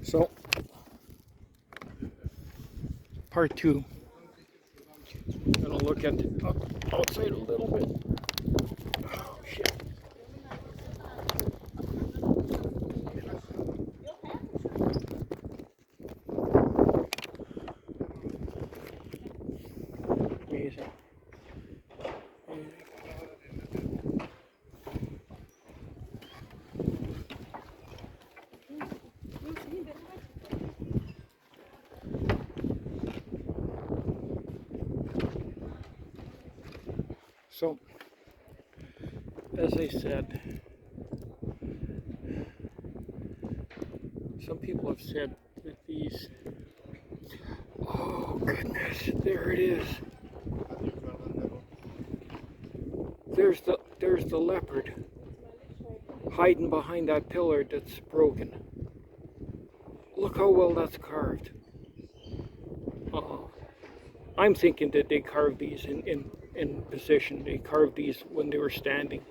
So, part two. I'm gonna look at the outside a little bit. Oh shit. Amazing. So, as I said, some people have said that these. Oh goodness, there it is. There's the leopard hiding behind that pillar that's broken. Look how well that's carved. I'm thinking that they carved these in position. They carved these when they were standing.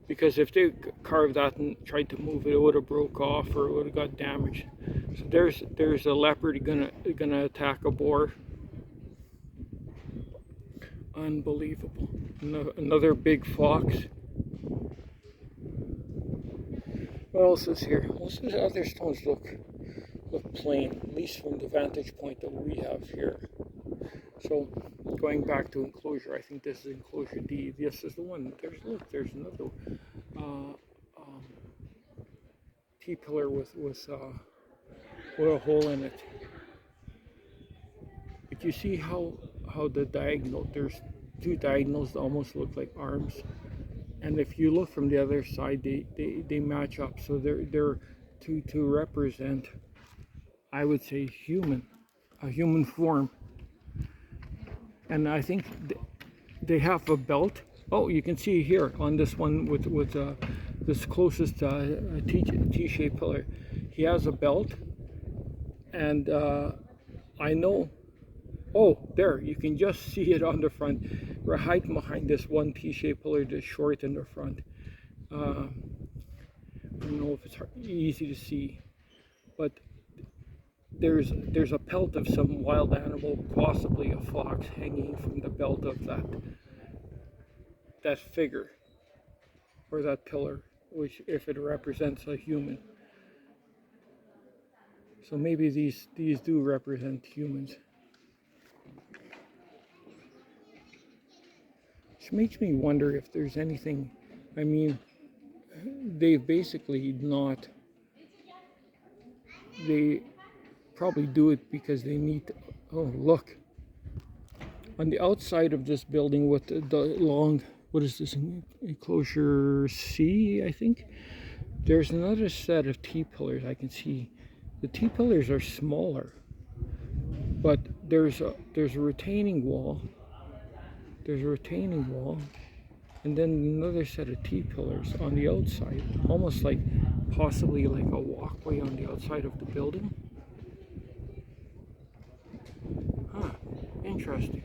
Because if they carved that and tried to move it, it would have broke off or it would have got damaged. So there's a leopard gonna attack a boar. Unbelievable. Another big fox. What else is here? Most of the other stones look plain, at least from the vantage point that we have here. So going back to enclosure, I think this is enclosure D. This is the one. There's another T-pillar with a hole in it. But you see how the diagonal, there's two diagonals that almost look like arms. And if you look from the other side, they match up. So they're to represent, I would say, a human form. And I think they have a belt. Oh, you can see here on this one with this closest T-shaped pillar. He has a belt, and I know. Oh, there, you can just see it on the front. We're hiding behind this one T-shaped pillar that's short in the front. I don't know if it's easy to see, but there's a pelt of some wild animal, possibly a fox, hanging from the belt of that figure or that pillar, which if it represents a human. So maybe these do represent humans. Which makes me wonder if there's anything. I mean, they've basically not. They probably do it because they need to. Oh, look. On the outside of this building with the long, what is this, enclosure C, I think? There's another set of T-pillars I can see. The T-pillars are smaller, but there's a retaining wall. There's a retaining wall, and then another set of T-pillars on the outside, almost like possibly like a walkway on the outside of the building. Huh, interesting.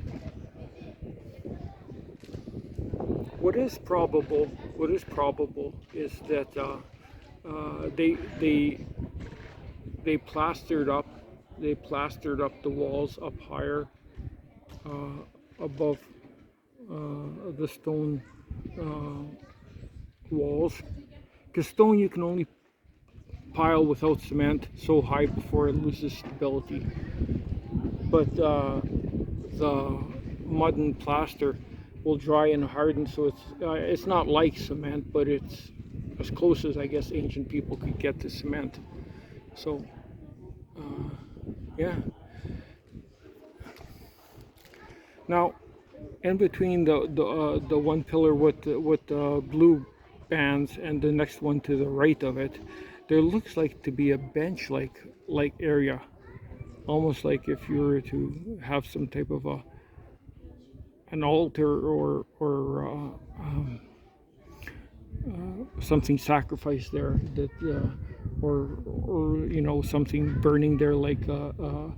What is probable is that they plastered up the walls up higher above the stone walls, because stone you can only pile without cement so high before it loses stability, but the mud and plaster will dry and harden, so it's not like cement, but it's as close as I guess ancient people could get to cement. So yeah. Now, in between the one pillar with the blue bands and the next one to the right of it, there looks like to be a bench like area, almost like if you were to have some type of an altar or something sacrificed there, that or you know, something burning there, like a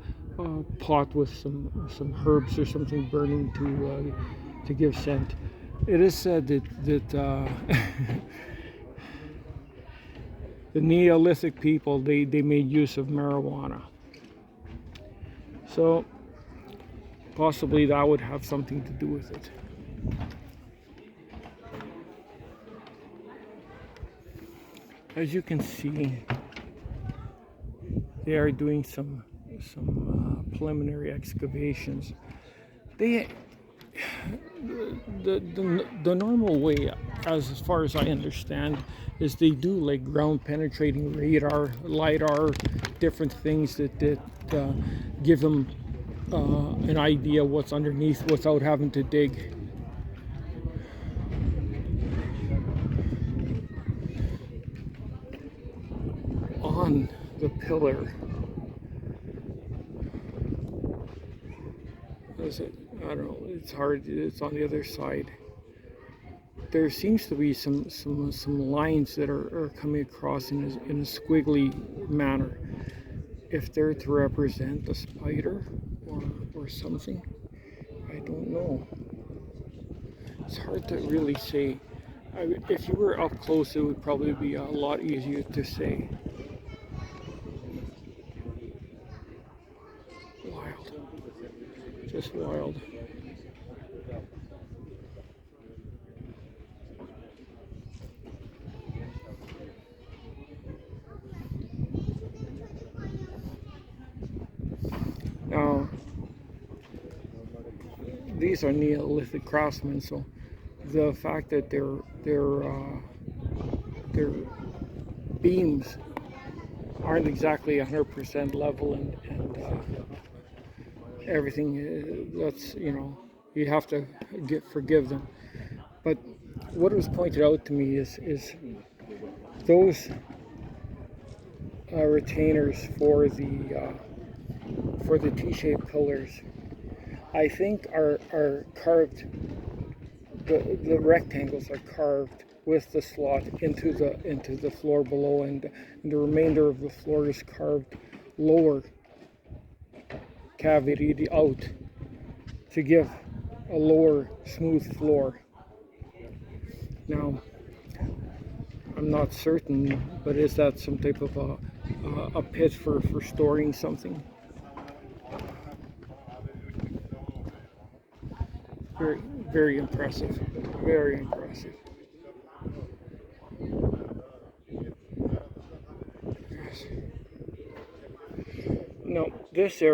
pot with some herbs or something burning to give scent. It is said that the Neolithic people, they made use of marijuana. So possibly that would have something to do with it. As you can see, they are doing some preliminary excavations. They the normal way, as far as I understand, is they do like ground penetrating radar, lidar, different things that give them an idea what's underneath without having to dig. On the pillar, is it? I don't know. It's hard. It's on the other side. There seems to be some lines that are coming across in a squiggly manner. If they're to represent a spider or something, I don't know. It's hard to really say. If you were up close, it would probably be a lot easier to say. Wild. Just wild. Now, these are Neolithic craftsmen, so the fact that their beams aren't exactly 100% level and everything, that's, you have to forgive them. But what was pointed out to me is those retainers for the T-shaped pillars, I think are carved. The rectangles are carved with the slot into the floor below, and the remainder of the floor is carved lower cavity out to give a lower smooth floor. Now, I'm not certain, but is that some type of a pit for storing something? Very, very impressive. Very impressive. Yes. No, this area